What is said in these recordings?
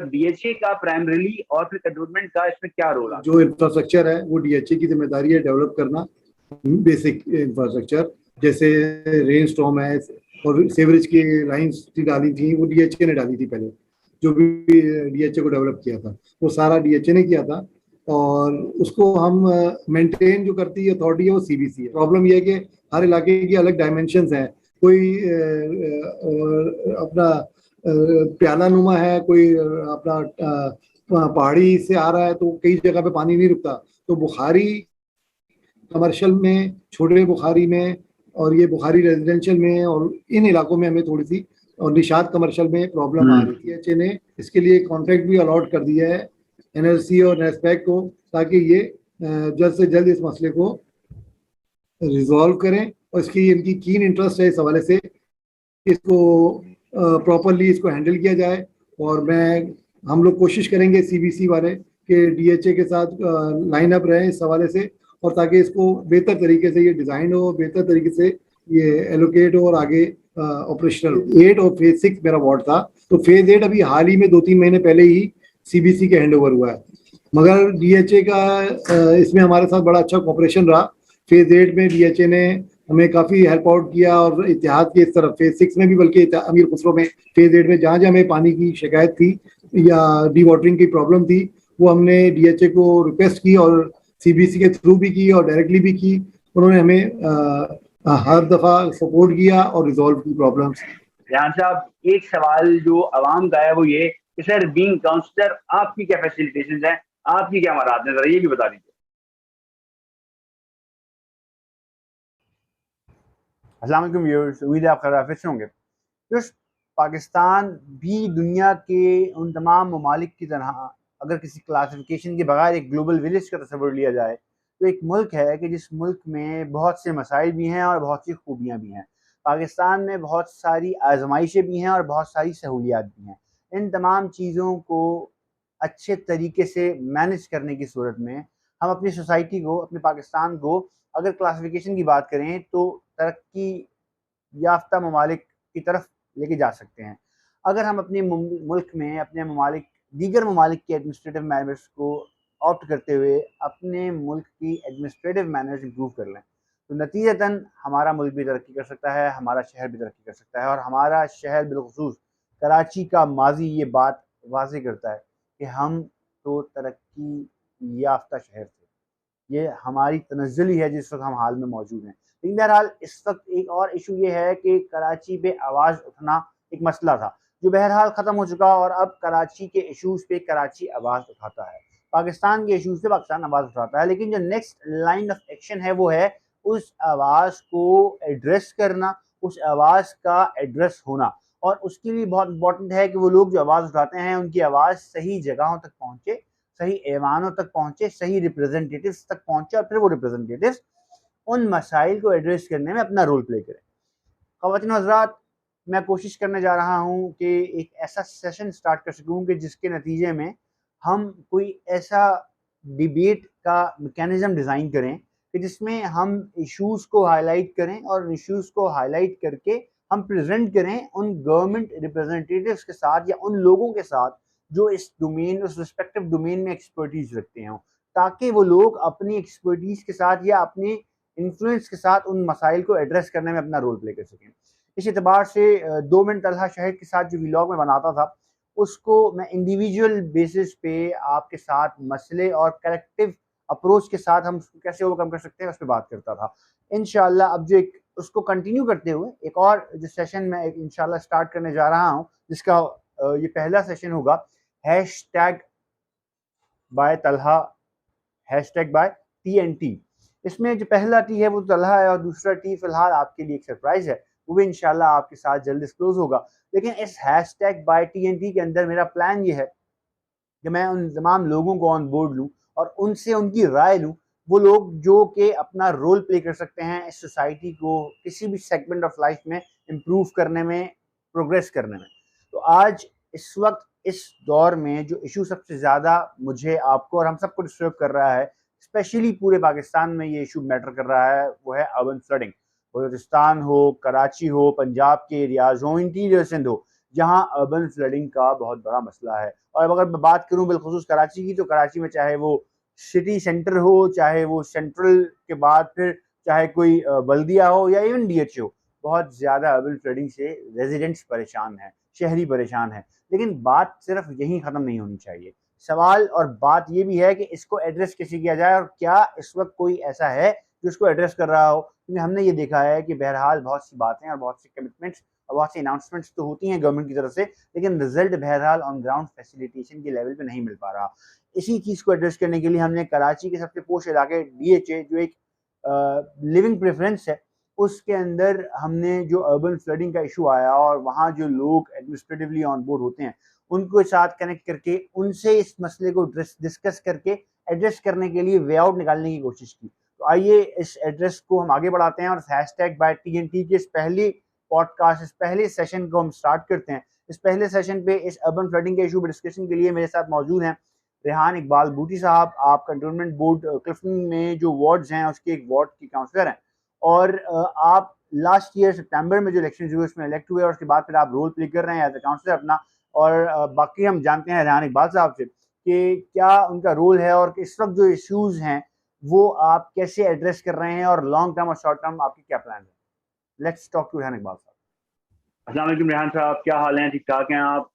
DHA का primarily और फिर कंटोनमेंट का इसमें क्या रोल आता जो इंफ्रास्ट्रक्चर है वो डीएचए की जिम्मेदारी है डेवलप करना, बेसिक इंफ्रास्ट्रक्चर जैसे रेन स्टॉर्म है और सेवरेज की लाइंस डाली थी वो डीएचए ने डाली थी पहले, जो भी डीएचए को डेवलप किया था वो सारा डीएचए ने किया था। और उसको हम मेंटेन जो करती है अथॉरिटी है वो सीबीसी है। प्रॉब्लम ये है कि हर इलाके की अलग डायमेंशंस हैं, कोई अपना प्याला नुमा है, कोई अपना पहाड़ी से आ रहा है तो कई जगह पे पानी नहीं रुकता। तो बुखारी कमर्शियल में, छोटे बुखारी में और ये बुखारी रेजिडेंशियल में और इन इलाकों में हमें थोड़ी सी और निशात कमर्शियल में प्रॉब्लम आ रही थी। एच ने इसके लिए कॉन्ट्रैक्ट भी अलॉट कर दिया है एनएलसी और नेस्पैक को, ताकि ये जल्द से जल्द इस मसले को रिजॉल्व करें। और इसकी इनकी कीन इंटरेस्ट है इस हवाले से इसको प्रॉपरली इसको हैंडल किया जाए। और हम लोग कोशिश करेंगे सीबीसी वाले कि डीएचए के साथ लाइन अप रहें इस हवाले से, और ताकि इसको बेहतर तरीके से ये डिज़ाइन हो, बेहतर तरीके से ये एलोकेट हो और आगे ऑपरेशनल 8 और फेज 6 मेरा वार्ड था। तो फेज 8 अभी हाल ही में 2-3 महीने पहले ही सीबीसी के हैंड ओवर हुआ है, मगर डीएचए का इसमें हमारे साथ बड़ा अच्छा कॉपरेशन रहा। फेज 8 में डीएचए ने हमें काफ़ी हेल्प आउट किया और इत्तेहाद की इस तरफ फेज 6 में भी, बल्कि अमीर खुसरो में फेज 8 में जहाँ जहाँ हमें पानी की शिकायत थी या डी वाटरिंग की प्रॉब्लम थी वो हमने डीएचए को रिक्वेस्ट की और सीबीसी के थ्रू भी की और डायरेक्टली भी की। उन्होंने हमें हर दफ़ा सपोर्ट किया और रिजॉल्व की प्रॉब्लम्स। यहाँ साहब एक सवाल जो आवाम का है वो ये कि सर बीइंग काउंसलर आपकी क्या फैसिलिटेशंस हैं, आपकी क्या मराहत है, जरा ये भी बता दीजिए। अस्सलाम वालेकुम व्यूअर्स, उम्मीद है आप खैरियत से होंगे। व्यूअर्स, पाकिस्तान भी दुनिया के उन तमाम ममालिक की तरह अगर किसी क्लासिफिकेशन के बगैर एक ग्लोबल विलेज का तस्वर लिया जाए तो एक मुल्क है कि जिस मुल्क में बहुत से मसाइल भी हैं और बहुत सी खूबियाँ भी हैं। पाकिस्तान में बहुत सारी आजमाइशें भी हैं और बहुत सारी सहूलियात भी हैं। इन तमाम चीज़ों को अच्छे तरीके से मैनेज करने की सूरत में हम अपनी सोसाइटी को, अपने पाकिस्तान को अगर क्लासिफिकेशन की बात करें तो तरक्की याफ्ता ममालिक की तरफ लेके जा सकते हैं। अगर हम अपने मुल्क में अपने ममालिक दीगर ममालिक के एडमिनिस्ट्रेटिव मैनर्स को ऑप्ट करते हुए अपने मुल्क की एडमिनिस्ट्रेटिव मैनर्स इंप्रूव कर लें तो नतीजतन हमारा मुल्क भी तरक्की कर सकता है, हमारा शहर भी तरक्की कर सकता है। और हमारा शहर बिलखुसूस कराची का माजी ये बात वाज़ेह करता है कि हम तो तरक्की याफ्ता शहर थे। ये हमारी तनज़्ज़ुली है जिस वक्त हम हाल में मौजूद हैं। लेकिन बहरहाल इस वक्त एक और इशू ये है कि कराची पे आवाज़ उठना एक मसला था जो बहरहाल ख़त्म हो चुका और अब कराची के इशूज़ पे कराची आवाज़ उठाता है, पाकिस्तान के इशूज़ पे पाकिस्तान आवाज़ उठाता है। लेकिन जो नेक्स्ट लाइन ऑफ एक्शन है वो है उस आवाज़ को एड्रेस करना, उस आवाज़ का एड्रेस होना। और उसके लिए बहुत इंपॉर्टेंट है कि वो लोग जो आवाज़ उठाते हैं उनकी आवाज़ सही जगहों तक पहुँचे, सही ऐवानों तक पहुँचे, सही रिप्रेजेंटेटिव्स तक पहुँचे और फिर वो रिप्रेजेंटेटिव्स उन मसाइल को एड्रेस करने में अपना रोल प्ले करें। ख़वातीन और हज़रात, मैं कोशिश करने जा रहा हूँ कि एक ऐसा सेशन स्टार्ट कर सकूँ कि जिसके नतीजे में हम कोई ऐसा डिबेट का मैकेनिज़्म डिज़ाइन करें कि जिसमें हम इश्यूज़ को हाईलाइट करें और इश्यूज़ को हाईलाइट करके हम प्रेजेंट करें उन गवर्नमेंट रिप्रेजेंटेटिव्स के साथ या उन लोगों के साथ जो इस डोमेन, उस रिस्पेक्टिव डोमेन में एक्सपर्टीज़ रखते हों, ताकि वो लोग अपनी एक्सपर्टीज़ के साथ या अपने इन्फ्लुएंस के साथ उन मसाइल को एड्रेस करने में अपना रोल प्ले कर सकें। इस एतबार से 2 मिनट तलहा शहर के साथ जो व्लॉग में बनाता था उसको मैं इंडिविजुअल बेसिस पे आपके साथ मसले और कलेक्टिव अप्रोच के साथ हम कैसे ओवरकम कर सकते हैं उस पर बात करता था। इंशाल्लाह अब जो एक उसको कंटिन्यू करते हुए एक और जो सेशन मैं इंशाल्लाह स्टार्ट करने जा रहा हूँ जिसका ये पहला सेशन होगा hashtag by Talha, hashtag by TNT। इसमें जो पहला टी है वो तलहा है और दूसरा टी फिलहाल आपके लिए एक सरप्राइज है, वो भी इंशाल्लाह आपके साथ जल्द डिस्क्लोज होगा। लेकिन इस हैशटैग बाय TNT के अंदर मेरा प्लान ये है कि मैं उन तमाम लोगों को ऑन बोर्ड लूँ और उनसे उनकी राय लूँ, वो लोग जो कि अपना रोल प्ले कर सकते हैं इस सोसाइटी को किसी भी सेगमेंट ऑफ लाइफ में इम्प्रूव करने में, प्रोग्रेस करने में। तो आज इस वक्त इस दौर में जो इशू सबसे ज़्यादा मुझे, आपको और हम सबको डिस्टर्ब कर रहा है, स्पेशली पूरे पाकिस्तान में ये इशू मैटर कर रहा है, वो है अर्बन फ्लडिंग। बलूचिस्तान हो, कराची हो, पंजाब के एरियाज़ हो, इंटीरियर सिंध हो, जहां अर्बन फ्लडिंग का बहुत बड़ा मसला है। और अगर मैं बात करूं बिलखुसूस कराची की, तो कराची में चाहे वो सिटी सेंटर हो, चाहे वो सेंट्रल के बाद फिर चाहे कोई बल्दिया हो या इवन DHA हो, बहुत ज़्यादा अर्बन फ्लडिंग से रेजिडेंट्स परेशान हैं, शहरी परेशान हैं। लेकिन बात सिर्फ यहीं ख़त्म नहीं होनी चाहिए। सवाल और बात ये भी है कि इसको एड्रेस कैसे किया जाए, और क्या इस वक्त कोई ऐसा है जो इसको एड्रेस कर रहा हो? क्योंकि हमने ये देखा है कि बहरहाल बहुत सी बातें और बहुत सी कमिटमेंट्स और बहुत सी अनाउंसमेंट्स तो होती हैं गवर्नमेंट की तरफ से, लेकिन रिजल्ट बहरहाल ऑन ग्राउंड फैसिलिटेशन के लेवल पे नहीं मिल पा रहा। इसी चीज़ को एड्रेस करने के लिए हमने कराची के सबसे पोश इलाके DHA, जो एक लिविंग प्रेफरेंस है, उसके अंदर हमने जो अर्बन फ्लडिंग का इशू आया और वहाँ जो लोग एडमिनिस्ट्रेटिवली ऑन बोर्ड होते हैं उनको साथ कनेक्ट करके उनसे इस मसले को डिस्कस करके एड्रेस करने के लिए वे आउट निकालने की कोशिश की। तो आइए इस एड्रेस को हम आगे बढ़ाते हैं और हैशटैग बाय TNT के इस पहले पॉडकास्ट, इस पहले सेशन को हम स्टार्ट करते हैं। इस पहले सेशन पे इस अर्बन फ्लडिंग के इशू पर डिस्कशन के लिए मेरे साथ मौजूद हैं रेहान इकबाल बूटी साहब। आप कंटोनमेंट बोर्ड क्लिफ्टन में जो वार्ड्स हैं उसके एक वार्ड के काउंसलर हैं, और आप लास्ट ईयर सितंबर में जो इलेक्शन हुए उसमें इलेक्ट हुए और उसके बाद फिर आप रोल प्ले कर रहे हैं एज ए काउंसलर अपना। और बाकी हम जानते हैं रेहान इकबाल साहब से कि क्या उनका रोल है और इस वक्त जो इश्यूज हैं वो आप कैसे एड्रेस कर रहे हैं और लॉन्ग टर्म और शॉर्ट टर्म आपके क्या प्लान है। Let's talk to Rehan Iqbal साहब। अस्सलाम वालेकुम रेहान साहब, क्या हाल है? ठीक ठाक हैं आप?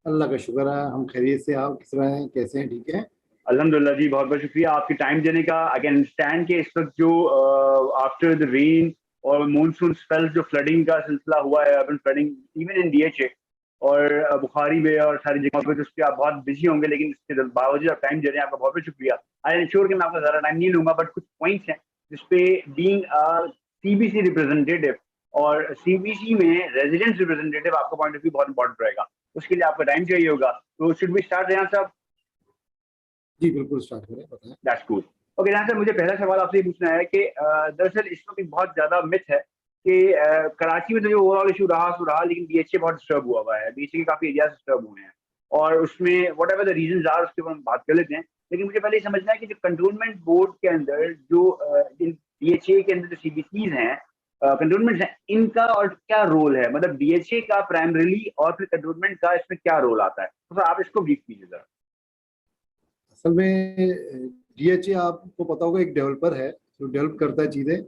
अल्लाह का शुक्र है, हम खैरियत से। आप किस तरह हैं, कैसे हैं? ठीक है, अल्हम्दुलिल्लाह जी, बहुत बहुत शुक्रिया आपकी टाइम देने का। आई कैन अंडरस्टैंड कि इस वक्त जो आफ्टर द रेन और मानसून स्पेल जो फ्लडिंग का सिलसिला हुआ है, urban flooding even in DHA और बुखारी में और सारी जगहों पे, तो उस पर आप बहुत बिजी होंगे, लेकिन इसके बावजूद आप टाइम दे रहे हैं, आपका बहुत बहुत शुक्रिया। आई एम श्योर कि मैं आपका ज़्यादा टाइम नहीं लूंगा, बट कुछ पॉइंट्स हैं जिसपे बीइंग CBC रिप्रेजेंटेटिव और CBC में रेजिडेंस रिप्रेजेंटेटिव आपका पॉइंट ऑफ व्यू बहुत इंपॉर्टेंट रहेगा। उसके लिए आपका टाइम चाहिए होगा, तो शुड वी स्टार्ट रेहान साहब? जी बिल्कुल, स्टार्ट करें, बताएं। That's cool. ओके रेहान साहब, मुझे पहला सवाल आपसे ये पूछना है कि दरअसल इस वक्त एक बहुत ज्यादा मिथ है कि कराची में तो जो ओवरऑल इशू रहा सो रहा, लेकिन DHA बहुत डिस्टर्ब हुआ है, DHA के काफी एरियाज डिस्टर्ब हुए हैं, और उसमें whatever the reason are उसके ऊपर हम बात कर लेते हैं। लेकिन मुझे पहले ये समझना है कि जो कंटोनमेंट बोर्ड के अंदर जो DHA के अंदर जो CBCs हैं, कंटोनमेंट हैं, इनका और क्या रोल है? मतलब DHA का प्राइमरीली और फिर कंटोनमेंट का इसमें क्या रोल आता है? तो आप इसको ब्रीफ कीजिए जरा। असल में DHA आपको पता होगा एक डेवलपर है जो डेवलप करता है चीज़ें,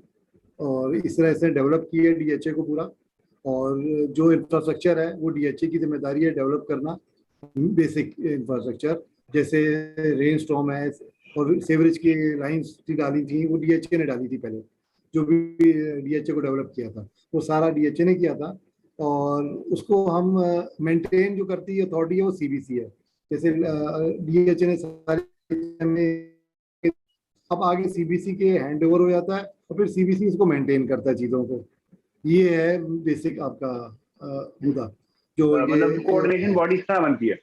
और इस तरह से डेवलप की है DHA को पूरा। और जो इंफ्रास्ट्रक्चर है वो DHA की जिम्मेदारी है डेवलप करना, बेसिक इंफ्रास्ट्रक्चर, जैसे रेन स्टॉर्म है और सेवरेज की लाइन्स डाली थी वो DHA ने डाली थी पहले। जो भी DHA को डेवलप किया था वो सारा DHA ने किया था, और उसको हम मेंटेन जो करती है अथॉरिटी है वो CBC है। जैसे DHA ने सारे, अब आगे CBC के हैंड ओवर हो जाता है और फिर CBC इसको मेंटेन करता है चीज़ों को। ये है बेसिक आपका मुद्दा जो मतलब कोऑर्डिनेशन बॉडी इस तरह बनती है।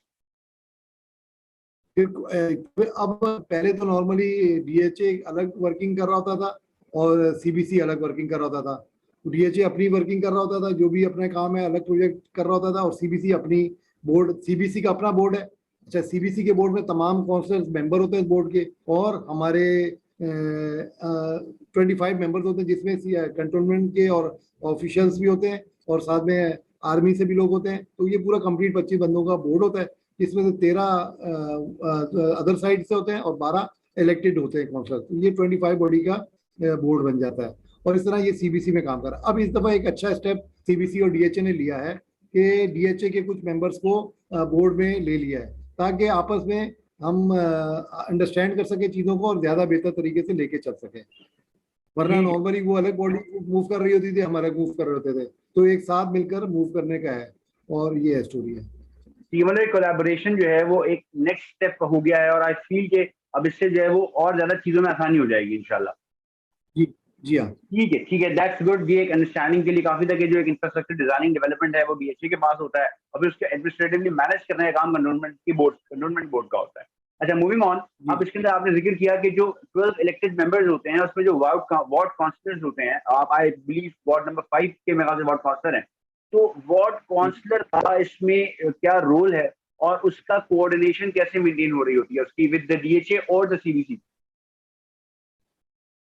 फिर अब पहले तो नॉर्मली DHA अलग वर्किंग कर रहा होता था और CBC अलग वर्किंग कर रहा होता था। DHA अपनी वर्किंग कर रहा होता था, जो भी अपना काम है अलग प्रोजेक्ट कर रहा होता था, और CBC अपनी बोर्ड, CBC का अपना बोर्ड है। अच्छा, CBC के बोर्ड में तमाम काउंसिलर्स मेंबर होते हैं बोर्ड के, और हमारे 25 मेंबर्स होते हैं, जिसमें कंटोनमेंट के और ऑफिशियल्स भी होते हैं और साथ में आर्मी से भी लोग होते हैं। तो ये पूरा कंप्लीट 25 बंदों का बोर्ड होता है, जिसमें से 13 अदर साइड से होते हैं और 12 इलेक्टेड होते हैं काउंसिलर। तो ये 25 बॉडी का बोर्ड बन जाता है, और इस तरह ये CBC में काम कर रहा है। अब इस दफा एक अच्छा स्टेप CBC और DHA ने लिया है कि DHA के कुछ मेंबर्स को बोर्ड में ले लिया है, ताकि आपस में हम अंडरस्टैंड कर सके चीज़ों को और ज़्यादा बेहतर तरीके से लेके चल सके। वरना नॉर्मली वो अलग बॉडी मूव कर रही होती थी, हम अलग मूव कर रहे होते थे, तो एक साथ मिलकर मूव करने का है, और ये है स्टोरी है। ये मतलब कोलैबोरेशन जो है वो एक नेक्स्ट स्टेप हो गया है, और आई फील के अब इससे जो है वो और ज्यादा चीजों में आसानी हो जाएगी इंशाल्लाह। जी हाँ, ठीक है, दैट्स गुड। ये एक अंडरस्टैंडिंग के लिए काफी तक जो एक इंफ्रास्ट्रक्चर डिजाइनिंग डेवलपमेंट है वो DHA के पास होता है, और फिर उसके एडमिनिस्ट्रेटिवली मैनेज करने का काम कंटोनमेंट बोर्ड का होता है। अच्छा, मूविंग ऑन, आप इसके अंदर आपने जिक्र किया कि जो 12 इलेक्टेड मेंबर्स होते हैं उसमें जो वार्ड काउंसलर्स होते हैं, आप आई बिलीव वार्ड नंबर 5 के मेरे ख्याल से वार्ड काउंसलर हैं, तो वार्ड काउंसलर का इसमें क्या रोल है और उसका कोऑर्डिनेशन कैसे मेंटेन हो रही होती है उसकी विद द DHA और द CBC?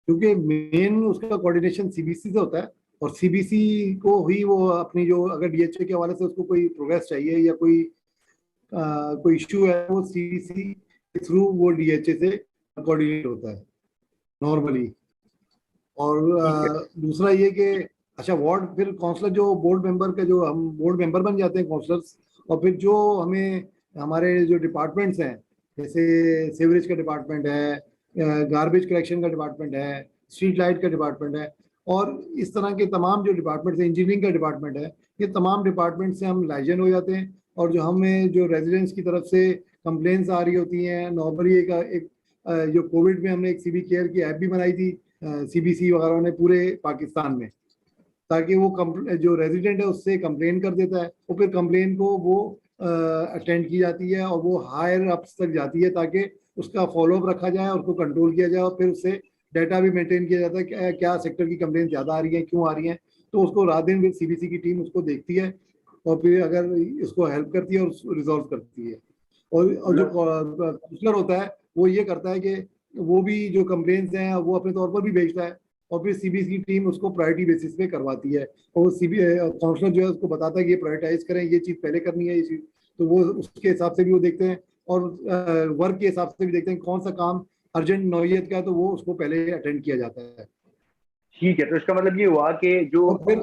क्योंकि मेन उसका कोऑर्डिनेशन CBC से होता है, और सीबीसी को ही वो अपनी जो अगर डीएचए के हवाले से उसको कोई प्रोग्रेस चाहिए या कोई इश्यू है, वो सीबीसी के थ्रू वो डीएचए से कोऑर्डिनेट होता है नॉर्मली। और दूसरा ये कि अच्छा वार्ड फिर काउंसलर जो बोर्ड मेंबर का जो हम बोर्ड मेंबर बन जाते हैं काउंसलर्स, और फिर जो हमें हमारे जो डिपार्टमेंट्स हैं जैसे सीवरेज का डिपार्टमेंट है, गार्बेज कलेक्शन का डिपार्टमेंट है, स्ट्रीट लाइट का डिपार्टमेंट है, और इस तरह के तमाम जो डिपार्टमेंट्स हैं, इंजीनियरिंग का डिपार्टमेंट है, ये तमाम डिपार्टमेंट से हम लाइजन हो जाते हैं। और जो हमें जो रेजिडेंट्स की तरफ से कंप्लेंट्स आ रही होती हैं, नॉर्मली एक जो कोविड में हमने एक सीबी केयर की ऐप भी बनाई थी सीबीसी वगैरह ने पूरे पाकिस्तान में, ताकि वो जो रेजिडेंट है उससे कंप्लेन कर देता है और फिर कंप्लेन को वो अटेंड की जाती है और वो हायर अप्स तक जाती है ताकि उसका फॉलोअप रखा जाए और उसको कंट्रोल किया जाए और फिर उससे डाटा भी मेंटेन किया जाता है कि क्या सेक्टर की कंप्लेन ज़्यादा आ रही है, क्यों आ रही हैं। तो उसको रात दिन फिर सीबीसी की टीम उसको देखती है और फिर अगर इसको हेल्प करती है और उसको रिजॉल्व करती है। और जो काउंसलर होता है वो ये करता है कि वो भी जो कंप्लेंट्स हैं वो अपने तौर पर भी भेजता है और फिर सीबीसी की टीम उसको प्रायोरिटी बेसिस पे करवाती है और काउंसलर जो है उसको बताता है कि ये प्रायोरिटाइज करें, ये चीज़ पहले करनी है, ये चीज़, तो वो उसके हिसाब से भी वो देखते हैं और वर्क के हिसाब से भी देखते हैं कौन सा काम अर्जेंट नौयत का है तो वो उसको पहले अटेंड किया जाता है। ठीक है, तो इसका मतलब ये हुआ कि जो फिर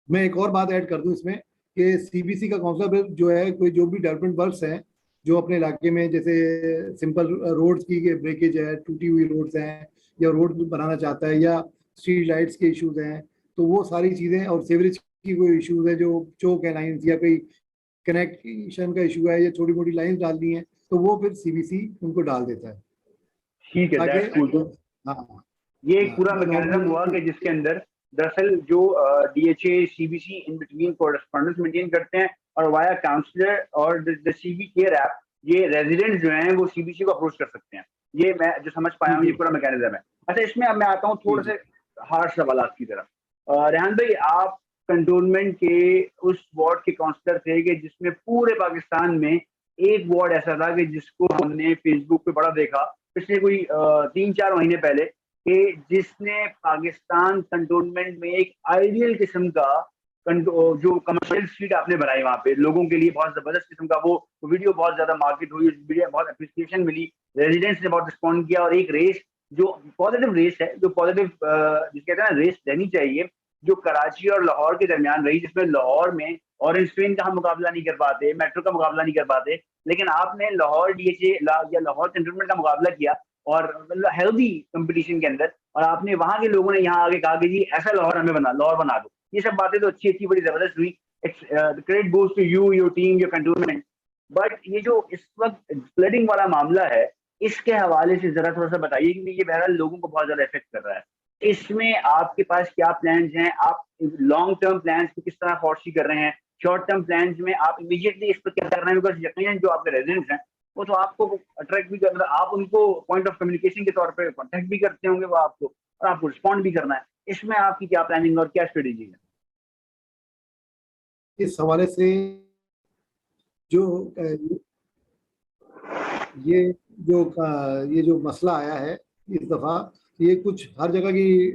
मैं एक और बात ऐड कर दूं इसमें कि सीबीसी का काउंसलर जो है कोई जो भी डेवलपमेंट वर्क्स हैं जो अपने इलाके में, जैसे सिंपल रोड्स की ब्रेकेज है, टूटी हुई रोड्स हैं या रोड बनाना चाहता है या स्ट्रीट लाइट्स के इश्यूज हैं, तो वो सारी चीज़ें, और सीवरेज की कोई इश्यूज है जो चौक है लाइन्स या कोई कनेक्शन का इशू है या छोटी मोटी लाइन्स डालनी है, तो वो फिर सीबीसी उनको डाल देता है। ठीक है, दैट्स कूल। हाँ, ये एक पूरा मैकेनिज्म हुआ कि जिसके अंदर दरअसल जो DHA CBC in between correspondence maintain करते हैं और वाया काउंसलर और द सीबी केयर ऐप ये रेजिडेंट्स जो हैं वो सीबीसी को अप्रोच कर सकते हैं। ये मैं जो समझ पाया हूँ ये पूरा मैकेनिज्म है। अच्छा, इसमें अब मैं आता हूँ थोड़े से हार्श सवालात की तरफ। रेहान भाई, आप कंटोनमेंट के उस वार्ड के काउंसलर थे कि जिसमें पूरे पाकिस्तान में एक वार्ड ऐसा था कि जिसको हमने फेसबुक पे बड़ा देखा पिछले कोई 3-4 महीने पहले, कि जिसने पाकिस्तान कंटोनमेंट में एक आइडियल किस्म का जो कमर्शियल स्ट्रीट आपने बनाई वहां पे लोगों के लिए, बहुत जबरदस्त किस्म का वो वीडियो बहुत ज्यादा मार्केट हुई, वीडियो बहुत अप्रिसिएशन मिली, रेजिडेंट्स ने बहुत रिस्पॉन्ड किया और एक रेस जो पॉजिटिव रेस है, जो पॉजिटिव जिसे कहते हैं ना रेस रहनी चाहिए, जो कराची और लाहौर के दरमियान रही, जिसमें लाहौर में ऑरेंज ट्रेन का हम मुकाबला नहीं कर पाते, मेट्रो का मुकाबला नहीं कर पाते, लेकिन आपने लाहौर डीएचए या लाहौर कंटोनमेंट का मुकाबला किया और हेल्दी कंपटीशन के अंदर, और आपने वहां के लोगों ने यहाँ आगे कहा कि जी ऐसा लाहौर हमें लाहौर बना दो। ये सब बातें तो अच्छी अच्छी बड़ी जबरदस्त हुई। It's credit goes to you, your team, your cantonment. But ये जो इस वक्त फ्लडिंग वाला मामला है, इसके हवाले से जरा थोड़ा सा बताइए, क्योंकि ये बहरहाल लोगों को बहुत ज्यादा इफेक्ट कर रहा है। इसमें आपके पास क्या प्लान्स हैं? आप लॉन्ग टर्म प्लान्स को किस तरह फोर्सी कर रहे हैं? शॉर्ट टर्म प्लान्स में आप इमीडिएटली इस पर क्या कर रहे हैं? बिकॉज यकीनन जो आपके रेजिडेंट्स हैं वो तो आपको अट्रैक्ट भी कर, आप उनको पॉइंट ऑफ कम्युनिकेशन के तौर पे कॉन्टेक्ट भी करते होंगे वो आपको, और आपको रिस्पॉन्ड भी करना है। इसमें आपकी क्या प्लानिंग और क्या स्ट्रेटेजी है? इस हवाले से जो ये जो मसला आया है इस दफ़ा, ये कुछ हर जगह की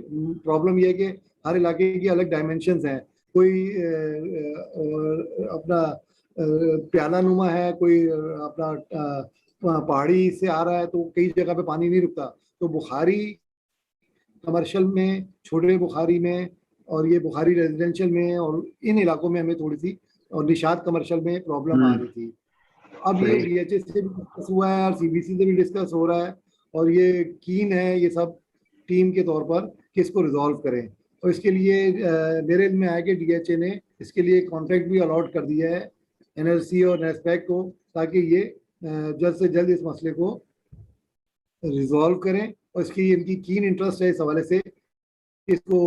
प्रॉब्लम ये है कि हर इलाके की अलग डायमेंशंस हैं। कोई अपना प्याला नुमा है, कोई अपना पहाड़ी से आ रहा है तो कई जगह पे पानी नहीं रुकता, तो बुखारी कमर्शियल में, छोटे बुखारी में और ये बुखारी रेजिडेंशियल में और इन इलाकों में हमें थोड़ी सी, और निशात कमर्शियल में प्रॉब्लम आ रही थी। अब ये डीएचए से भी डिस्कस हुआ है और सीबीसी से भी डिस्कस हो रहा है और ये कीन है ये सब टीम के तौर पर कि इसको रिजॉल्व करें। और इसके लिए मेरे इल्म में आया कि डीएचए ने इसके लिए कॉन्ट्रैक्ट भी अलॉट कर दिया है एनएलसी और नेस्पैक को, ताकि ये जल्द से जल्द इस मसले को रिजॉल्व करें। और इसकी इनकी कीन इंटरेस्ट है इस हवाले से इसको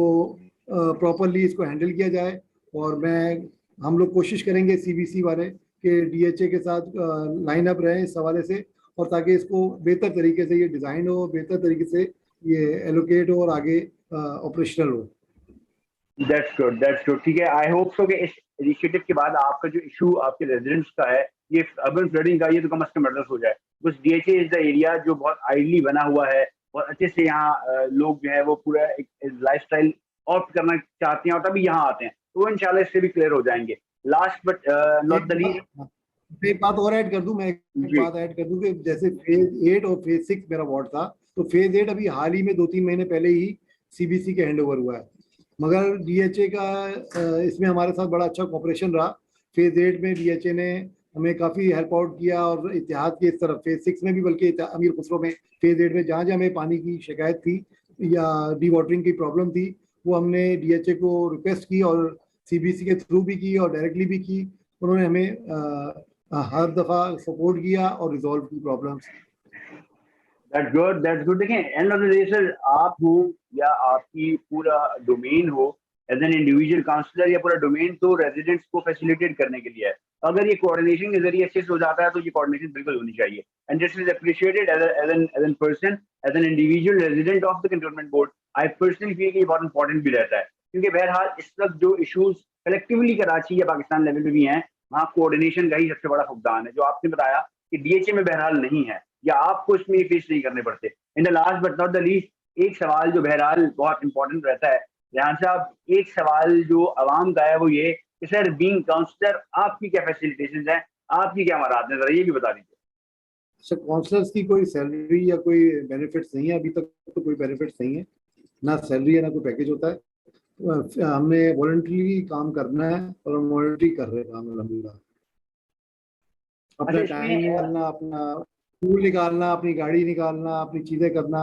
प्रॉपरली इसको हैंडल किया जाए। और हम लोग कोशिश करेंगे सीबीसी वाले कि डीएचए के साथ लाइन अप रहें इस हवाले से, और ताकि इसको बेहतर तरीके से ये डिज़ाइन हो, बेहतर तरीके से ये एलोकेट हो और आगे ऑपरेशनल हो। That's good. ठीक है, आई होप सो कि इस इनिशिएटिव के बाद आपका जो इशू आपके रेजिडेंट्स का है, ये अर्बन फ्लडिंग का, ये तो कम से कम एड्रेस हो जाए। कुछ डीएचए इज द एरिया जो बहुत आइडली बना हुआ है, बहुत अच्छे से यहाँ लोग जो है वो पूरा एक लाइफस्टाइल ऑप्ट करना चाहते हैं और तभी यहाँ आते हैं, तो वो इंशाल्लाह इससे भी क्लियर हो जाएंगे। Last but not the least, एक बात और ऐड कर दूं मैं, एक बात ऐड कर दूं कि जैसे फेज 8 और फेज 6 मेरा वार्ड था, तो फेज 8 अभी हाल ही में 2-3 महीने पहले ही सीबीसी के हैंडओवर हुआ है, मगर डीएचए का इसमें हमारे साथ बड़ा अच्छा कॉपरेशन रहा। फेज 8 में डीएचए ने हमें काफ़ी हेल्प आउट किया और इत्तेहाद की इस तरफ फेज 6 में भी, बल्कि अमीर खुसरो में फेज 8 में जहाँ जहाँ हमें पानी की शिकायत थी या डी वाटरिंग की प्रॉब्लम थी, वो हमने डीएचए को रिक्वेस्ट की और सीबीसी के थ्रू भी की और डायरेक्टली भी की। उन्होंने हमें हर दफ़ा सपोर्ट किया और रिजॉल्व की problems. That's good, that's good. देखें, end of the day sir, आप हो या आपकी पूरा डोमेन हो एज एन इंडिविजुअल काउंसलर, या पूरा डोमेन तो रेजिडेंट्स को फैसिलिटेट करने के लिए है। अगर ये कोऑर्डिनेशन के जरिए अच्छे से हो जाता है तो ये कोऑर्डिनेशन बिल्कुल होनी चाहिए, and this is appreciated as an person, as an individual resident of the cantonment board. I personally feel कि बहुत इंपॉर्टेंट भी रहता है, क्योंकि बहरहाल इस वक्त जो इशूज कलेक्टिवली कराची या पाकिस्तान लेवल पे भी हैं, वहाँ कोऑर्डिनेशन का ही सबसे बड़ा फुकदान है, जो आपने बताया कि डीएचए में बहरहाल नहीं है या आपको इसमें फेस नहीं करने पड़ते। In the last but not the least, एक सवाल जो बहरहाल बहुत इंपॉर्टेंट रहता है रेहान साहब, एक सवाल जो आवाम का है वो ये कि सर बीइंग काउंसलर आपकी क्या फैसिलिटेशंस हैं, आपकी क्या मराहत हैं, जरा ये भी बता दीजिए। सर काउंसलर्स की कोई सैलरी या कोई बेनिफिट्स नहीं है, अभी तक तो कोई बेनिफिट्स नहीं है, ना सैलरी है ना कोई पैकेज होता है। हमने वॉलंटरी काम करना है और हम वॉलंटरी कर रहे हैं काम अलहमदुलिल्लाह। अपना टाइम निकालना, अपना फूल निकालना, अपनी गाड़ी निकालना, अपनी चीज़ें करना,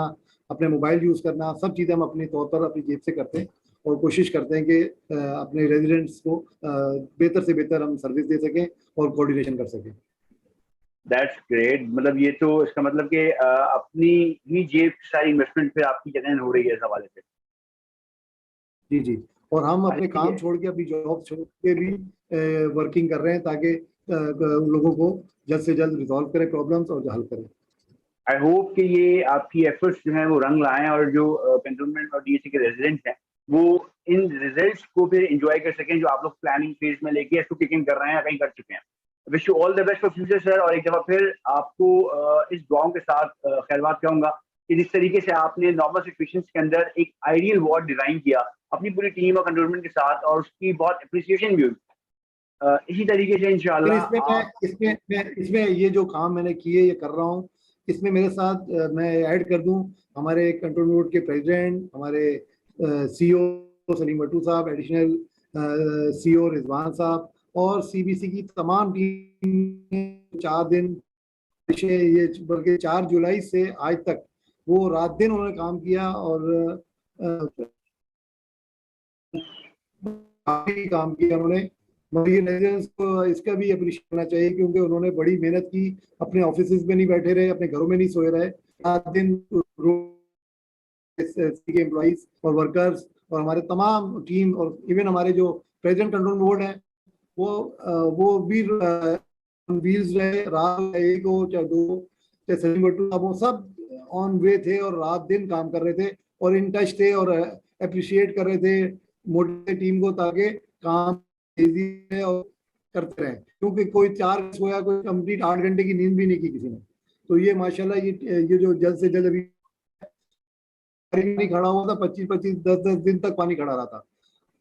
अपने मोबाइल यूज़ करना, सब चीज़ें हम अपने तौर पर अपनी जेब से करते हैं और कोशिश करते हैं कि अपने रेजिडेंट्स को बेहतर से बेहतर हम सर्विस दे सकें और कोऑर्डिनेशन कर सकें। That's great. मतलब ये तो इसका मतलब कि अपनी ही जेब की सारी इन्वेस्टमेंट फिर आपकी जगह हो रही है इस हवाले से। जी जी, और हम अपने काम छोड़ के, अपनी जॉब छोड़ के भी वर्किंग कर रहे हैं ताकि लोगों को जल्द से जल्द रिजॉल्व करें प्रॉब्लम्स और हल करें। आई होप कि ये आपकी एफर्ट्स जो हैं वो रंग लाएं और जो कैंटोनमेंट और डीएचए के रेजिडेंट्स हैं वो इन रिजल्ट्स को फिर एंजॉय कर सकें जो आप लोग प्लानिंग फेज में लेके इसको किकिंग कर रहे हैं या कहीं कर चुके हैं। Wish you all the best for future sir, और एक दफ़ा फिर आपको इस दुआओं के साथ खैरबात कहूँगा कि जिस तरीके से आपने नॉर्मल सिचुएशंस के अंदर एक आइडियल वार्ड डिज़ाइन किया अपनी पूरी टीम और कैंटोनमेंट के साथ, और उसकी बहुत अप्रिसिएशन भी हुई। इसी तरीके से इंशाल्लाह इसमें ये जो काम मैंने किए ये कर रहा हूँ, इसमें मेरे साथ मैं ऐड कर दूं हमारे कंट्रोल बोर्ड के प्रेसिडेंट, हमारे सीईओ सलीम भट्टू साहब, एडिशनल सीईओ रिजवान साहब और सीबीसी की तमाम टीम। 4 दिन ये बल्कि 4 जुलाई से आज तक वो रात दिन उन्होंने काम किया और काम किया उन्होंने। मगर रेजिडेंट्स को इसका भी अप्रिशिएट करना चाहिए क्योंकि उन्होंने बड़ी मेहनत की, अपने ऑफिस में नहीं बैठे रहे, अपने घरों में नहीं सोए रहे, 7 दिन के एम्प्लॉइज और वर्कर्स और हमारे तमाम टीम और इवन हमारे जो प्रेसिडेंट कंट्रोल बोर्ड है वो भी व्हील्स रहे, रात 1 हो चाहे 2, चाहे सलीम भट्टू साहब, वो सब ऑन वे थे और रात दिन काम कर रहे थे और इन टच थे और अप्रिशिएट कर रहे थे मोटे टीम को ताकि काम तेजी से और करते रहे, क्योंकि कोई 4 सोया, कोई कंप्लीट 8 घंटे की नींद भी नहीं की किसी ने। तो ये माशाल्लाह ये जो जल्द से जल्द अभी नहीं खड़ा हुआ था, 25-25 10-10 दिन तक पानी खड़ा रहा था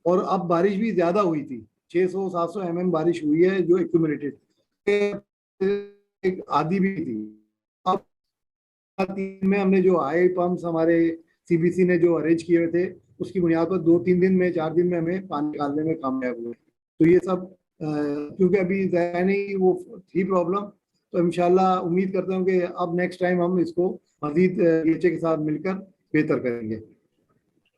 और अब बारिश भी ज्यादा हुई थी, 600-700 mm बारिश हुई है जो एक्यूमुलेटेड, आधी भी थी। अब में हमने जो हाई पंप्स हमारे सीबीसी ने जो अरेंज किए हुए थे उसकी बुनियाद पर 2-3 दिन में 4 दिन में हमें पानी निकालने में कामयाब हुए। तो ये सब क्योंकि अभी नहीं वो थी प्रॉब्लम, तो इंशाल्लाह उम्मीद करता हूँ कि अब नेक्स्ट टाइम हम इसको मजीद डीएचए के साथ मिलकर बेहतर करेंगे।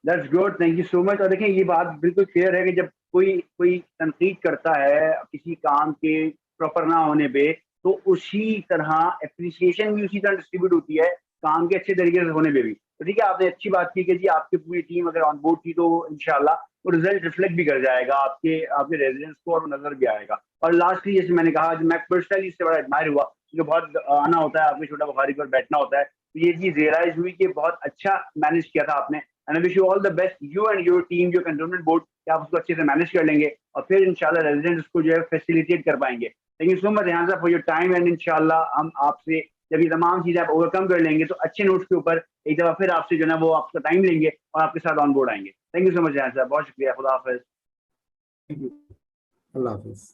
That's good, thank you so much. और देखें ये बात बिल्कुल क्लियर है कि जब कोई तनकीद करता है किसी काम के प्रॉपर ना होने पे, तो उसी तरह अप्रिसिएशन भी उसी तरह डिस्ट्रीब्यूट होती है काम के अच्छे तरीके से होने पे भी। तो ठीक है, आपने अच्छी बात की कि जी आपकी पूरी टीम अगर ऑन बोर्ड थी तो इंशाल्लाह वो रिजल्ट रिफ्लेक्ट भी कर जाएगा आपके रेजिडेंट्स को और नजर भी आएगा। और लास्टली जैसे मैंने कहा, मैं पर्सनली इससे बड़ा एडमायर हुआ क्योंकि बहुत आना होता है आपके छोटा बुखारी पर बैठना होता है, तो ये चीज रियलाइज हुई कि बहुत अच्छा मैनेज किया था आपने। And I wish you all the best, you and your team, जो कंट्रोलमेंट बोर्ड, कि आप उसको अच्छे से मैनेज कर लेंगे और फिर इंशाल्लाह रेजिडेंट्स को जो है फैसिलिटेट कर पाएंगे। Thank you so much Rehan साहब फॉर योर टाइम, एंड इंशाल्लाह हम आपसे जब ये तमाम चीज़ें आप ओवरकम कर लेंगे तो अच्छे नोट्स के ऊपर एक दफ़ा फिर आपसे जो है ना वो आपका टाइम लेंगे और आपके साथ ऑन बोर्ड आएंगे। थैंक यू सो मच जान साहब, बहुत शुक्रिया, खुदा हाफिज़। अल्लाह हाफिज।